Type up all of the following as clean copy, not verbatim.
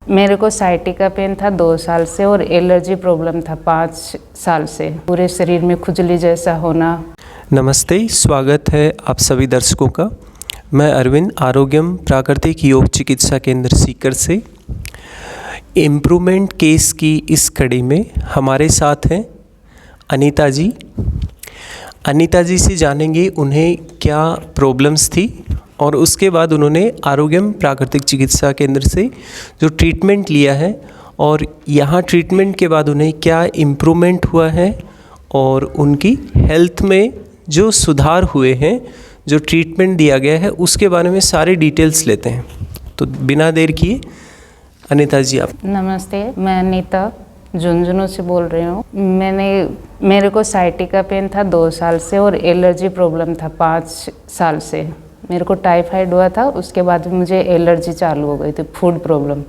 मेरे को sciatica pain था 2 साल से और एलर्जी प्रॉब्लम था 5 साल से, पूरे शरीर में खुजली जैसा होना। नमस्ते, स्वागत है आप सभी दर्शकों का। मैं अरविंद, आरोग्यम प्राकृतिक योग चिकित्सा केंद्र सीकर से। इम्प्रूवमेंट केस की इस कड़ी में हमारे साथ हैं अनीता जी। अनीता जी से जानेंगे उन्हें क्या प्रॉब्लम्स थी और उसके बाद उन्होंने आरोग्यम प्राकृतिक चिकित्सा केंद्र से जो ट्रीटमेंट लिया है और यहाँ ट्रीटमेंट के बाद उन्हें क्या इम्प्रूवमेंट हुआ है और उनकी हेल्थ में जो सुधार हुए हैं, जो ट्रीटमेंट दिया गया है, उसके बारे में सारे डिटेल्स लेते हैं। तो बिना देर किए अनीता जी आप। नमस्ते, मैं अनीता झुंझुनू से बोल रही हूँ। मेरे को साइटिका पेन था 2 साल से और एलर्जी प्रॉब्लम था 5 साल से। मेरे को टाइफाइड हुआ था, उसके बाद मुझे एलर्जी चालू हो गई थी, फूड प्रॉब्लम।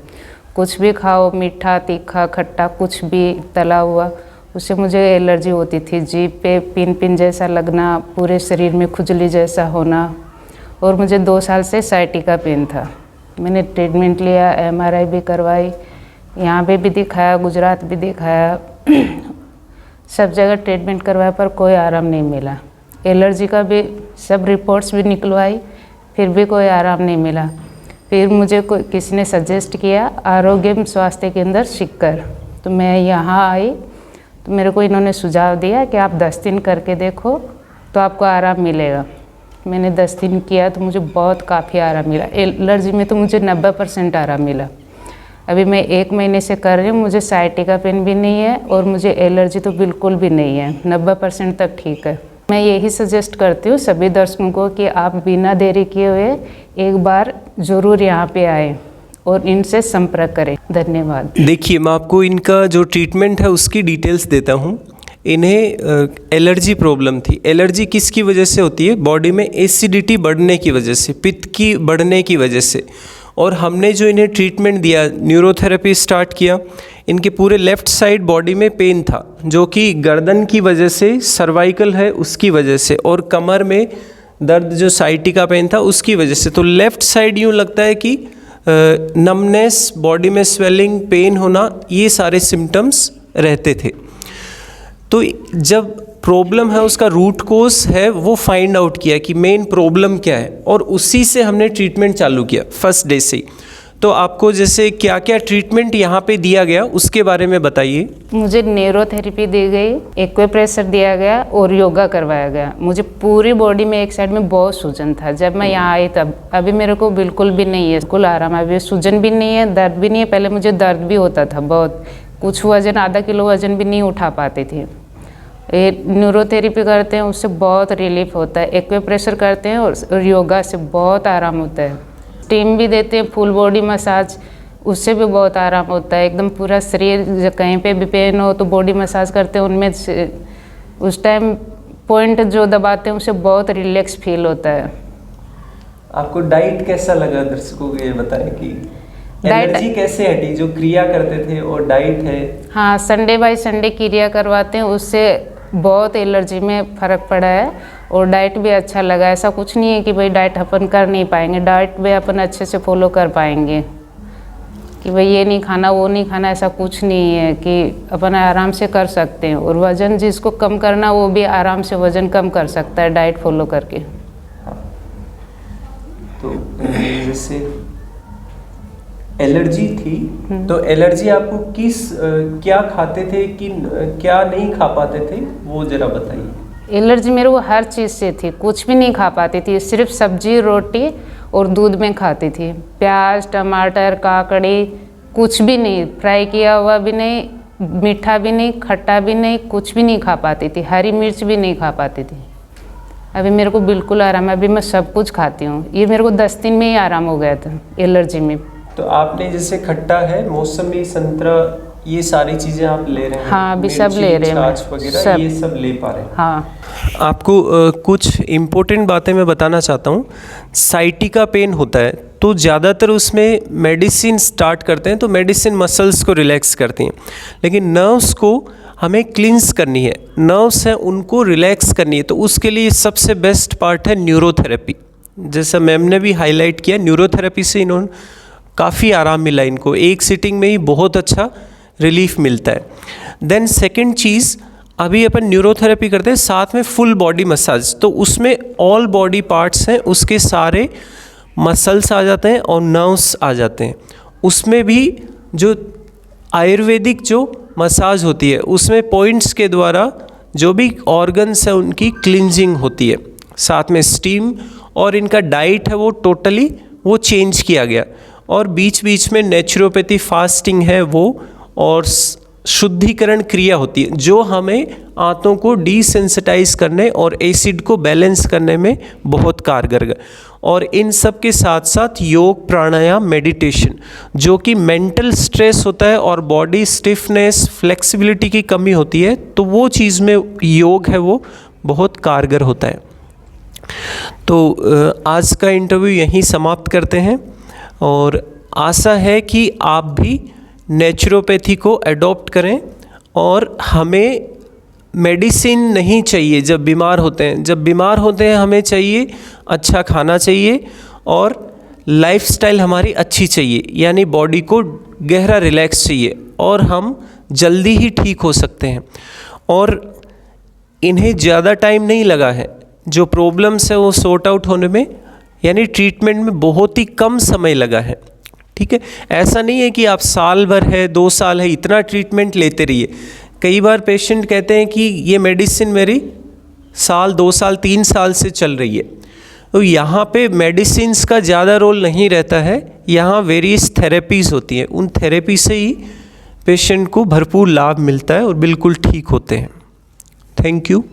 कुछ भी खाओ, मीठा, तीखा, खट्टा, कुछ भी तला हुआ, उससे मुझे एलर्जी होती थी। जीभ पे पिन पिन जैसा लगना, पूरे शरीर में खुजली जैसा होना, और मुझे 2 साल से साइटिका पेन था। मैंने ट्रीटमेंट लिया, MRI भी करवाई, यहाँ पे भी दिखाया, गुजरात भी दिखाया, सब जगह ट्रीटमेंट करवाया पर कोई आराम नहीं मिला। एलर्जी का भी सब रिपोर्ट्स भी निकलवाई, फिर भी कोई आराम नहीं मिला। फिर मुझे किसी ने सजेस्ट किया आरोग्यम स्वास्थ्य केंद्र सीकर, तो मैं यहाँ आई। तो मेरे को इन्होंने सुझाव दिया कि आप 10 दिन करके देखो तो आपको आराम मिलेगा। मैंने 10 दिन किया तो मुझे बहुत काफ़ी आराम मिला। एलर्जी में तो मुझे 90% आराम मिला। अभी मैं 1 महीने से कर रही हूँ, मुझे साइटिका पेन भी नहीं है और मुझे एलर्जी तो बिल्कुल भी नहीं है, 90% तक ठीक है। मैं यही सजेस्ट करती हूँ सभी दर्शकों को कि आप बिना देरी किए हुए एक बार ज़रूर यहाँ पे आए और इनसे संपर्क करें। धन्यवाद। देखिए, मैं आपको इनका जो ट्रीटमेंट है उसकी डिटेल्स देता हूँ। इन्हें एलर्जी प्रॉब्लम थी। एलर्जी किसकी वजह से होती है? बॉडी में एसिडिटी बढ़ने की वजह से, पित्त की बढ़ने की वजह से। और हमने जो इन्हें ट्रीटमेंट दिया, न्यूरोथेरेपी स्टार्ट किया। इनके पूरे लेफ़्ट साइड बॉडी में पेन था, जो कि गर्दन की वजह से, सर्वाइकल है उसकी वजह से, और कमर में दर्द जो साइटिका पेन था उसकी वजह से। तो लेफ़्ट साइड यूँ लगता है कि नमनेस, बॉडी में स्वेलिंग, पेन होना, ये सारे सिम्टम्स रहते थे। तो जब प्रॉब्लम है, उसका रूट कोज है, वो फाइंड आउट किया कि मेन प्रॉब्लम क्या है, और उसी से हमने ट्रीटमेंट चालू किया फर्स्ट डे से ही। तो आपको जैसे क्या क्या ट्रीटमेंट यहाँ पे दिया गया उसके बारे में बताइए। मुझे न्यूरोथेरेपी दी गई, एक्यूप्रेशर दिया गया और योगा करवाया गया। मुझे पूरी बॉडी में एक साइड में बहुत सूजन था जब मैं यहाँ आई तब। अभी मेरे को बिल्कुल भी नहीं है, बिल्कुल आराम है। अभी सूजन भी नहीं है, दर्द भी नहीं है। पहले मुझे दर्द भी होता था बहुत, कुछ वजन, आधा किलो वजन भी नहीं उठा पाती थी। ये न्यूरोथेरेपी करते हैं उससे बहुत रिलीफ होता है। एक्यूप्रेशर करते हैं और योगा से बहुत आराम होता है। स्टीम भी देते हैं, फुल बॉडी मसाज, उससे भी बहुत आराम होता है। एकदम पूरा शरीर, कहीं पे भी पेन हो तो बॉडी मसाज करते हैं, उनमें उस टाइम पॉइंट जो दबाते हैं उससे बहुत रिलैक्स फील होता है। आपको डाइट कैसा लगा? दर्शकों को ये बताएं कि एलर्जी कैसे हटी, जो क्रिया करते थे और डाइट है। हाँ, संडे बाय संडे क्रिया करवाते हैं, उससे बहुत एलर्जी में फ़र्क पड़ा है। और डाइट भी अच्छा लगा। ऐसा कुछ नहीं है कि भाई डाइट अपन कर नहीं पाएंगे, डाइट भी अपन अच्छे से फॉलो कर पाएंगे कि भाई ये नहीं खाना, वो नहीं खाना, ऐसा कुछ नहीं है कि अपन आराम से कर सकते हैं। और वज़न जिसको कम करना वो भी आराम से वज़न कम कर सकता है डाइट फॉलो करके। तो जैसे एलर्जी थी, तो एलर्जी आपको क्या खाते थे कि क्या नहीं खा पाते थे, वो जरा बताइए। एलर्जी मेरे को हर चीज़ से थी, कुछ भी नहीं खा पाती थी। सिर्फ सब्जी, रोटी और दूध में खाती थी। प्याज, टमाटर, काकड़ी, कुछ भी नहीं, फ्राई किया हुआ भी नहीं, मीठा भी नहीं, खट्टा भी नहीं, कुछ भी नहीं खा पाती थी। हरी मिर्च भी नहीं खा पाती थी। अभी मेरे को बिल्कुल आराम है, अभी मैं सब कुछ खाती हूँ। ये मेरे को 10 दिन में ही आराम हो गया था एलर्जी में। तो आपने जैसे खट्टा है, मौसमी, संतरा, ये सारी चीज़ें आप ले रहे हैं? हाँ, अभी सब ले रहे हैं, छाछ वगैरह ये सब ले पा रहे हैं? हाँ। आपको कुछ इम्पोर्टेंट बातें मैं बताना चाहता हूँ। साइटिका पेन होता है तो ज़्यादातर उसमें मेडिसिन स्टार्ट करते हैं, तो मेडिसिन मसल्स को रिलैक्स करती हैं, लेकिन नर्व्स को हमें क्लींस करनी है। नर्व्स हैं उनको रिलैक्स करनी है, तो उसके लिए सबसे बेस्ट पार्ट है न्यूरोथेरेपी। जैसा मैम ने भी हाईलाइट किया, न्यूरोथेरेपी से इन्होंने काफ़ी आराम मिला इनको, एक सिटिंग में ही बहुत अच्छा रिलीफ मिलता है। देन सेकंड चीज़, अभी अपन न्यूरोथेरेपी करते हैं साथ में फुल बॉडी मसाज, तो उसमें ऑल बॉडी पार्ट्स हैं उसके सारे मसल्स आ जाते हैं और नर्व्स आ जाते हैं। उसमें भी जो आयुर्वेदिक जो मसाज होती है उसमें पॉइंट्स के द्वारा जो भी ऑर्गन्स है उनकी क्लिनजिंग होती है, साथ में स्टीम, और इनका डाइट है वो टोटली वो चेंज किया गया, और बीच बीच में नेचुरोपैथी फास्टिंग है वो, और शुद्धिकरण क्रिया होती है जो हमें आंतों को डिसेंसिटाइज करने और एसिड को बैलेंस करने में बहुत कारगर है। और इन सब के साथ साथ योग, प्राणायाम, मेडिटेशन, जो कि मेंटल स्ट्रेस होता है और बॉडी स्टिफनेस, फ्लेक्सिबिलिटी की कमी होती है, तो वो चीज़ में योग है वो बहुत कारगर होता है। तो आज का इंटरव्यू यहीं समाप्त करते हैं, और आशा है कि आप भी नेचुरोपैथी को अडॉप्ट करें, और हमें मेडिसिन नहीं चाहिए जब बीमार होते हैं। जब बीमार होते हैं हमें चाहिए अच्छा खाना चाहिए और लाइफस्टाइल हमारी अच्छी चाहिए, यानी बॉडी को गहरा रिलैक्स चाहिए, और हम जल्दी ही ठीक हो सकते हैं। और इन्हें ज़्यादा टाइम नहीं लगा है, जो प्रॉब्लम्स है वो सॉर्ट आउट होने में, यानी ट्रीटमेंट में बहुत ही कम समय लगा है। ठीक है, ऐसा नहीं है कि आप साल भर है, 2 साल है, इतना ट्रीटमेंट लेते रहिए। कई बार पेशेंट कहते हैं कि ये मेडिसिन मेरी साल, 2 साल, 3 साल से चल रही है। तो यहाँ पे मेडिसिन्स का ज़्यादा रोल नहीं रहता है, यहाँ वेरियस थेरेपीज़ होती हैं, उन थेरेपी से ही पेशेंट को भरपूर लाभ मिलता है और बिल्कुल ठीक होते हैं। Thank you.